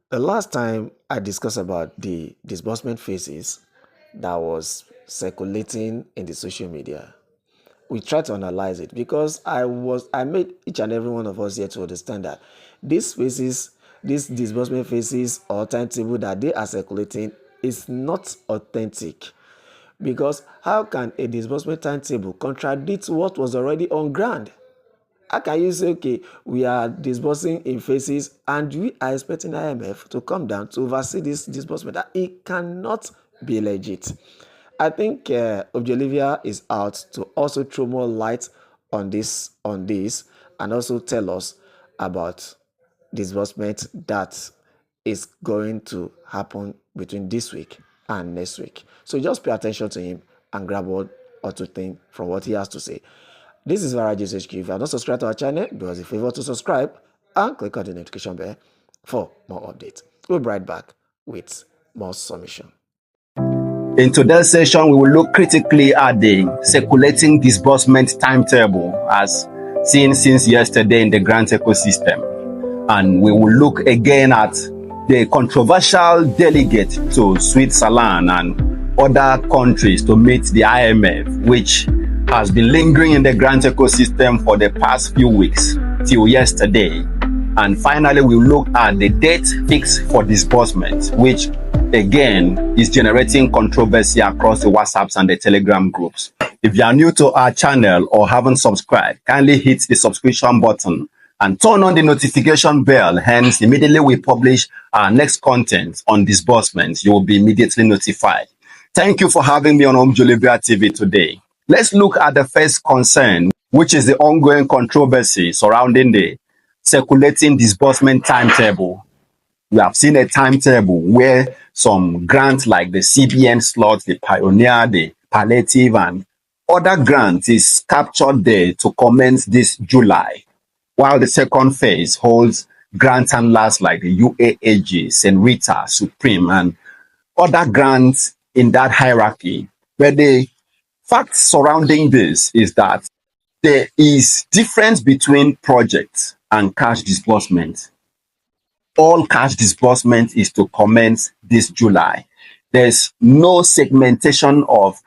The last time I discussed about the disbursement phases that was circulating in the social media, we tried to analyze it because I made each and every one of us here to understand that these phases, these disbursement phases or timetable that they are circulating is not authentic. Because how can a disbursement timetable contradict what was already on ground? How can you say, okay, we are disbursing in phases and we are expecting IMF to come down to oversee this disbursement? That it cannot be legit. I think Olivia is out to also throw more light on this, and also tell us about disbursement that is going to happen between this week and next week. So just pay attention to him and grab one or two things from what he has to say. This is Varajis HQ. If you are not subscribed to our channel, do us a favor to subscribe and click on the notification bell for more updates. We'll be right back with more submission. In today's session, we will look critically at the circulating disbursement timetable as seen since yesterday in the grant ecosystem. And we will look again at the controversial delegate to Switzerland and other countries to meet the IMF, which has been lingering in the grant ecosystem for the past few weeks till yesterday. And finally, we'll look at the date fixed for disbursement, which again is generating controversy across the WhatsApps and the Telegram groups. If you are new to our channel or haven't subscribed, kindly hit the subscription button and turn on the notification bell. Hence, immediately we publish our next content on disbursement, you will be immediately notified. Thank you for having me on Olivia TV today. Let's look at the first concern, which is the ongoing controversy surrounding the circulating disbursement timetable. We have seen a timetable where some grants like the CBN slot, the Pioneer, the Palliative, and other grants is captured there to commence this July, while the second phase holds grant handlers like the UAAG, St. Rita, Supreme, and other grants in that hierarchy. But the fact surrounding this is that there is difference between projects and cash disbursement. All cash disbursement is to commence this July. There's no segmentation of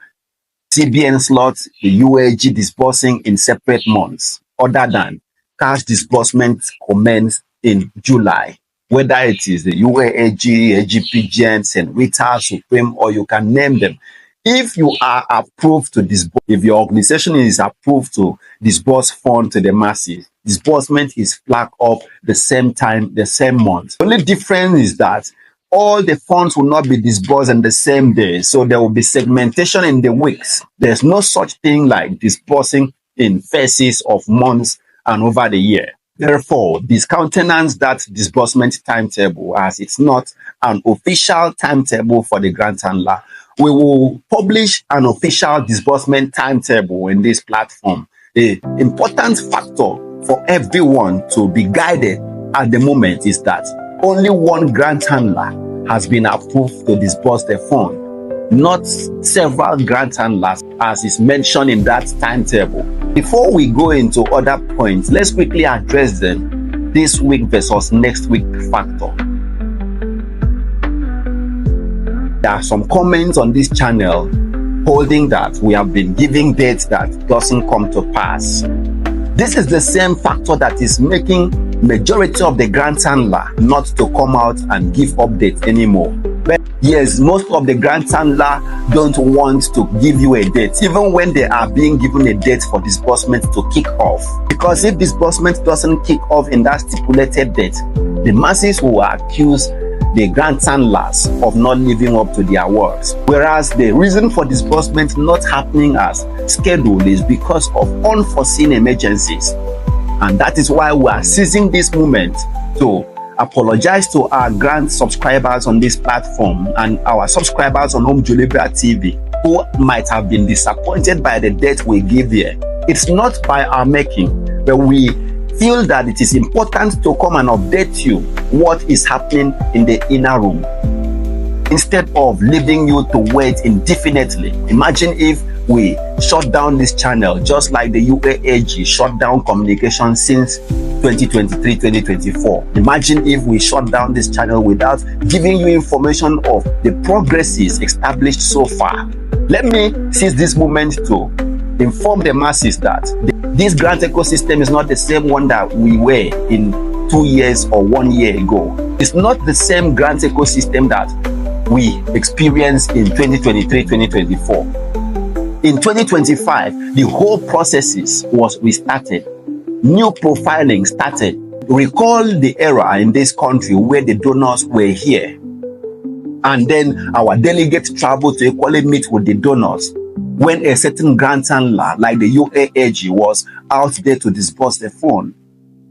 CBN slots, the UAG disbursing in separate months, other than cash disbursement commence in July. Whether it is the UAAG, AGPGN, St. Rita, Supreme, or you can name them. If you are approved to disburse, if your organization is approved to disburse funds to the masses, disbursement is flagged up the same time, the same month. The only difference is that all the funds will not be disbursed on the same day. So there will be segmentation in the weeks. There's no such thing like disbursing in phases of months and over the year. Therefore, discountenance that disbursement timetable as it's not an official timetable for the grant handler. We will publish an official disbursement timetable in this platform. The important factor for everyone to be guided at the moment is that only one grant handler has been approved to disburse the fund, not several grant handlers as is mentioned in that timetable. Before we go into other points, let's quickly address them this week versus next week factor. There are some comments on this channel holding that we have been giving dates that doesn't come to pass. This is the same factor that is making majority of the grant handler not to come out and give updates anymore. But yes, most of the grant handler don't want to give you a date, even when they are being given a date for disbursement to kick off. Because if disbursement doesn't kick off in that stipulated date, the masses will accuse the grant handlers of not living up to their words. Whereas the reason for disbursement not happening as scheduled is because of unforeseen emergencies. And that is why we are seizing this moment to apologize to our grant subscribers on this platform and our subscribers on Olivia TV who might have been disappointed by the date we give here. It's not by our making, but we feel that it is important to come and update you what is happening in the inner room instead of leaving you to wait indefinitely. Imagine if we shut down this channel just like the UAAG shut down communication since 2023-2024. Imagine if we shut down this channel without giving you information of the progresses established so far. Let me seize this moment to inform the masses that this grant ecosystem is not the same one that we were in 2 years or 1 year ago. It's not the same grant ecosystem that we experienced in 2023-2024. In 2025, the whole processes was restarted. New profiling started. Recall the era in this country where the donors were here. And then our delegates traveled to equally meet with the donors when a certain grant handler like the UAAG was out there to disburse the fund.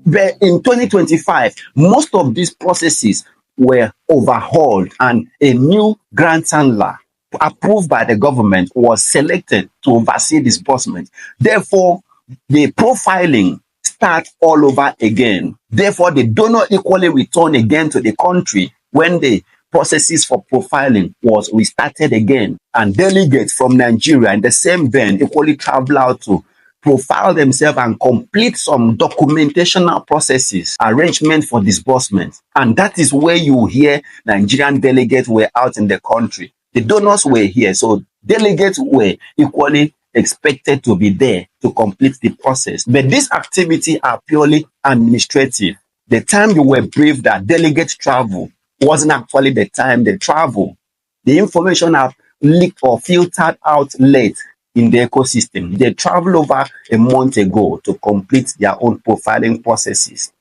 But in 2025, most of these processes were overhauled and a new grant handler approved by the government was selected to oversee disbursement. Therefore, the profiling starts all over again. Therefore, the donor equally returned again to the country when the processes for profiling was restarted again. And delegates from Nigeria in the same vein equally travel out to profile themselves and complete some documentational processes, arrangement for disbursement. And that is where you hear Nigerian delegates were out in the country. The donors were here, so delegates were equally expected to be there to complete the process. But these activities are purely administrative. The time you were briefed that delegates travel wasn't actually the time they travel. The information have leaked or filtered out late in the ecosystem. They traveled over a month ago to complete their own profiling processes.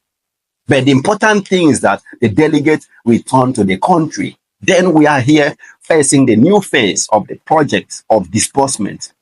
But the important thing is that the delegates return to the country. Then we are here facing the new phase of the project of disbursement.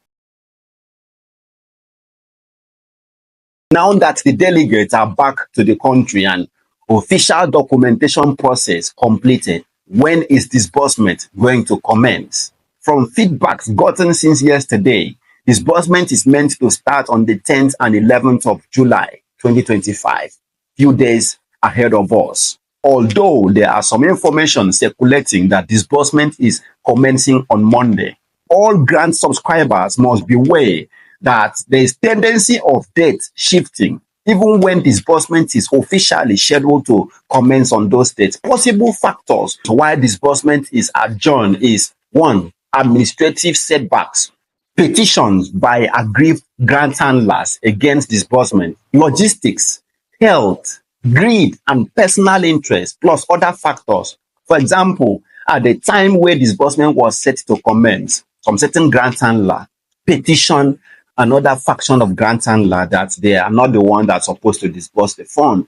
Now that the delegates are back to the country and official documentation process completed, when is disbursement going to commence? From feedbacks gotten since yesterday, disbursement is meant to start on the 10th and 11th of July 2025, few days ahead of us. Although there are some information circulating that disbursement is commencing on Monday, all grant subscribers must beware that there is tendency of date shifting even when disbursement is officially scheduled to commence on those dates. Possible factors why disbursement is adjourned is 1. Administrative setbacks, petitions by aggrieved grant handlers against disbursement, logistics, health, greed, and personal interest, plus other factors. For example, at the time where disbursement was set to commence, some certain grant handler petitioned another faction of grant handler that they are not the one that's supposed to disburse the fund,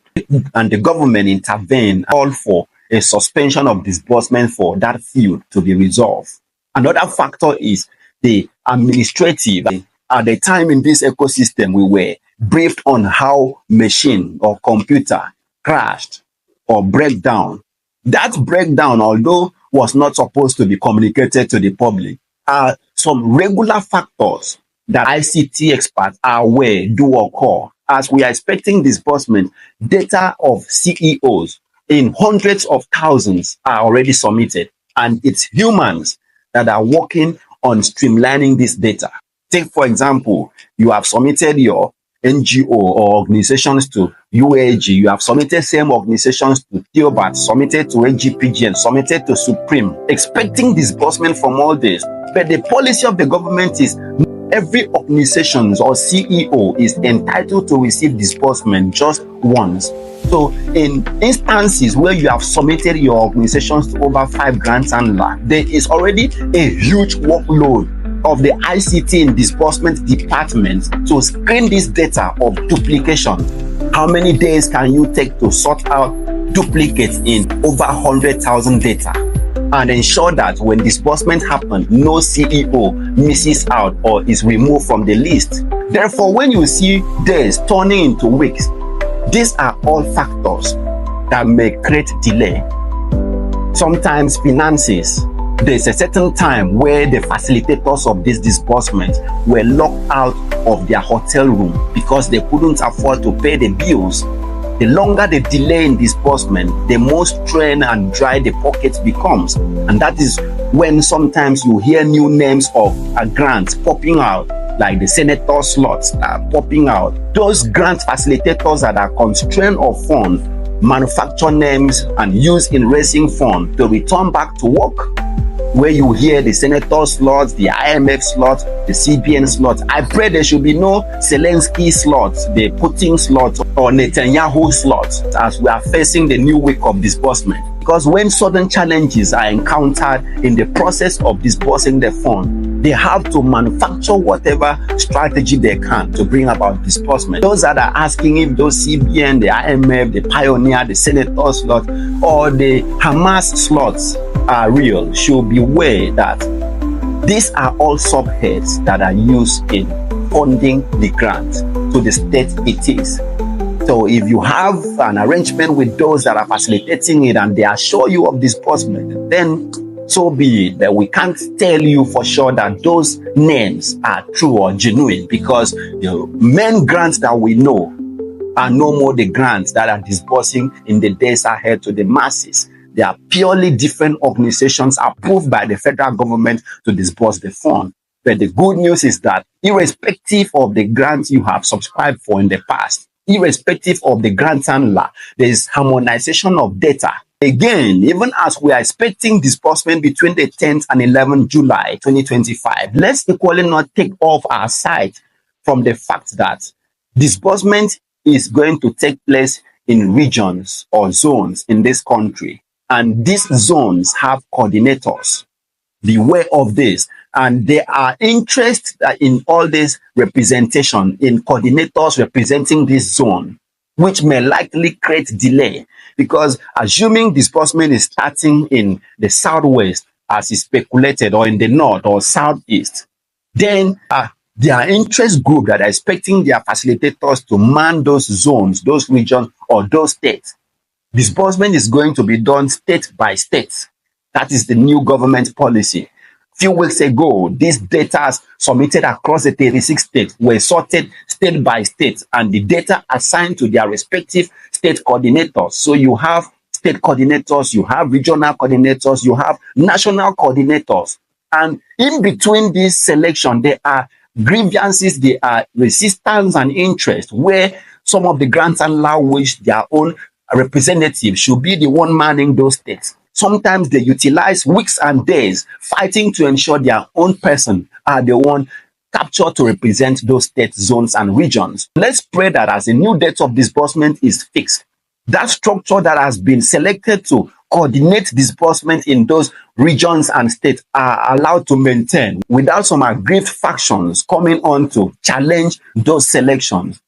and the government intervened, called for a suspension of disbursement for that field to be resolved. Another factor is the administrative. At the time in this ecosystem, we were briefed on how machine or computer crashed or break down. That breakdown, although was not supposed to be communicated to the public, are some regular factors that ICT experts are aware do occur. As we are expecting disbursement, data of CEOs in hundreds of thousands are already submitted, and it's humans that are working on streamlining this data. Take, for example, you have submitted your NGO or organizations to UAG, you have submitted same organizations to Theobat, submitted to AGPG, and submitted to Supreme, expecting disbursement from all this. But the policy of the government is every organization or CEO is entitled to receive disbursement just once. So in instances where you have submitted your organizations to over 5 grants handlers, there is already a huge workload of the ICT and disbursement department to screen this data of duplication. How many days can you take to sort out duplicates in over 100,000 data and ensure that when disbursement happens, no CEO misses out or is removed from the list? Therefore, when you see days turning into weeks, these are all factors that may create delay. Sometimes finances. There's a certain time where the facilitators of this disbursement were locked out of their hotel room because they couldn't afford to pay the bills. The longer the delay in disbursement, the more strained and dry the pocket becomes. And that is when sometimes you hear new names of a grant popping out like the senator slots that are popping out, those grant facilitators that are constrained of funds, manufacture names and use in raising funds to return back to work. Where you hear the senator slots, the IMF slots, the CBN slots, I pray there should be no Zelensky slots, the Putin slots, or Netanyahu slots as we are facing the new week of disbursement. Because when sudden challenges are encountered in the process of disbursing the fund, they have to manufacture whatever strategy they can to bring about disbursement. Those that are asking if those CBN, the IMF, the Pioneer, the Senator slot, or the Hamas slots are real should be aware that these are all subheads that are used in funding the grant to the state it is. So if you have an arrangement with those that are facilitating it and they assure you of disbursement, then so be it. That we can't tell you for sure that those names are true or genuine, because the main grants that we know are no more the grants that are disbursing in the days ahead to the masses. They are purely different organizations approved by the federal government to disburse the fund. But the good news is that irrespective of the grants you have subscribed for in the past, irrespective of the grant handler, there is harmonization of data. Again, even as we are expecting disbursement between the 10th and 11th July 2025, let's equally not take off our sight from the fact that disbursement is going to take place in regions or zones in this country. And these zones have coordinators. Beware of this. And there are interests in all this representation, in coordinators representing this zone, which may likely create delay. Because assuming disbursement is starting in the southwest, as is speculated, or in the north or southeast, then there are interest groups that are expecting their facilitators to man those zones, those regions, or those states. Disbursement is going to be done state by state. That is the new government policy. A few weeks ago, these data submitted across the 36 states were sorted state by state, and the data assigned to their respective state coordinators. So you have state coordinators, you have regional coordinators, you have national coordinators. And in between this selection, there are grievances, there are resistance and interest, where some of the grants allow which their own representative should be the one manning those states. Sometimes they utilize weeks and days fighting to ensure their own person are the one captured to represent those state zones and regions. Let's pray that as a new date of disbursement is fixed, that structure that has been selected to coordinate disbursement in those regions and states are allowed to maintain without some aggrieved factions coming on to challenge those selections.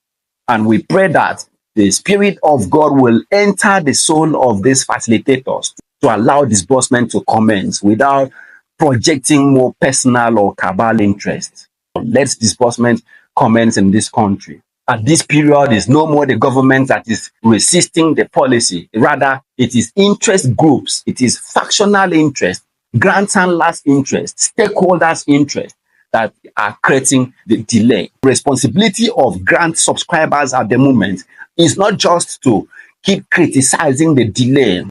And we pray that the Spirit of God will enter the soul of these facilitators to allow disbursement to commence without projecting more personal or cabal interest. Let disbursement commence in this country. At this period, is no more the government that is resisting the policy. Rather, it is interest groups, it is factional interest, grant handlers' interest, stakeholders' interest that are creating the delay. Responsibility of grant subscribers at the moment is not just to keep criticizing the delay.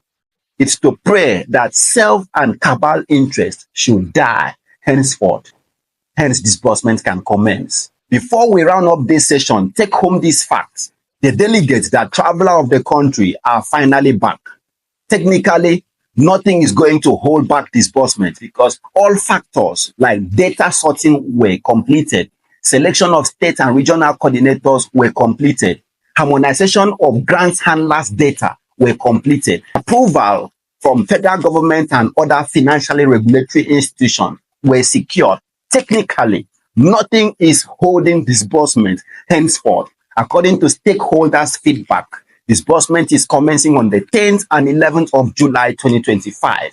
It's to pray that self and cabal interest should die henceforth. Hence, disbursement can commence. Before we round up this session, take home these facts. The delegates that travel out of the country are finally back. Technically, nothing is going to hold back disbursement because all factors like data sorting were completed, selection of state and regional coordinators were completed, harmonization of grants handlers' data were completed, approval from federal government and other financially regulatory institutions were secured. Technically, nothing is holding disbursement henceforth. According to stakeholders' feedback, disbursement is commencing on the 10th and 11th of July 2025.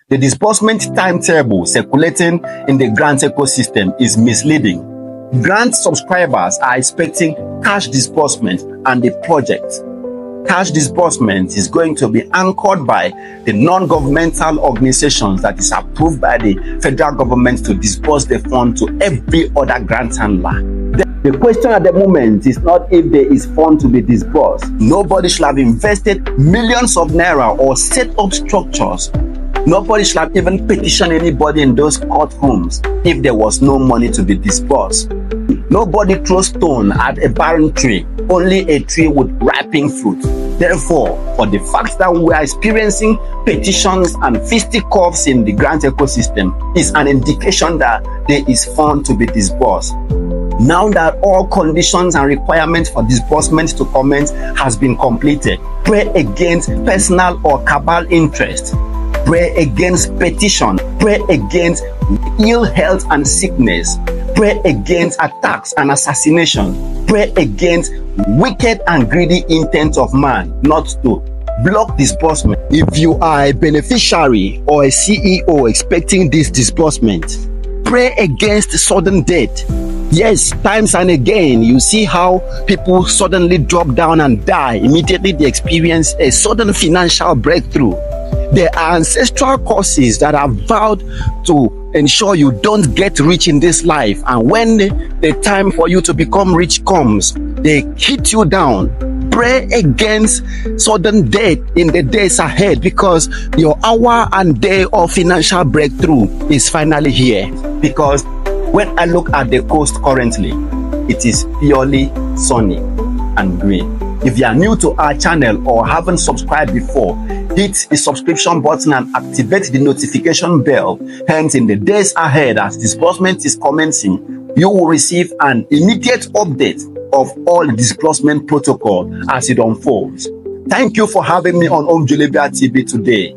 The disbursement timetable circulating in the grant ecosystem is misleading. Grant subscribers are expecting cash disbursement and the project. Cash disbursement is going to be anchored by the non-governmental organizations that is approved by the federal government to disburse the fund to every other grant handler. The question at the moment is not if there is fund to be disbursed. Nobody should have invested millions of naira or set up structures. Nobody should have even petitioned anybody in those courtrooms if there was no money to be disbursed. Nobody throws stone at a barren tree, only a tree with ripening fruit. Therefore, for the fact that we are experiencing petitions and fisticuffs in the grant ecosystem is an indication that there is fund to be disbursed. Now that all conditions and requirements for disbursement to commence has been completed, pray against personal or cabal interest. Pray against petition. Pray against ill health and sickness. Pray against attacks and assassination. Pray against wicked and greedy intent of man not to block disbursement. If you are a beneficiary or a CEO expecting this disbursement, pray against sudden death. Yes, times and again, you see how people suddenly drop down and die. Immediately they experience a sudden financial breakthrough. There are ancestral causes that are vowed to ensure you don't get rich in this life. And when the time for you to become rich comes, they hit you down. Pray against sudden death in the days ahead, because your hour and day of financial breakthrough is finally here. Because when I look at the coast currently, it is purely sunny and green. If you are new to our channel or haven't subscribed before, hit the subscription button and activate the notification bell. Hence, in the days ahead, as disbursement is commencing, you will receive an immediate update of all the disbursement protocol as it unfolds. Thank you for having me on Om Julebia TV today.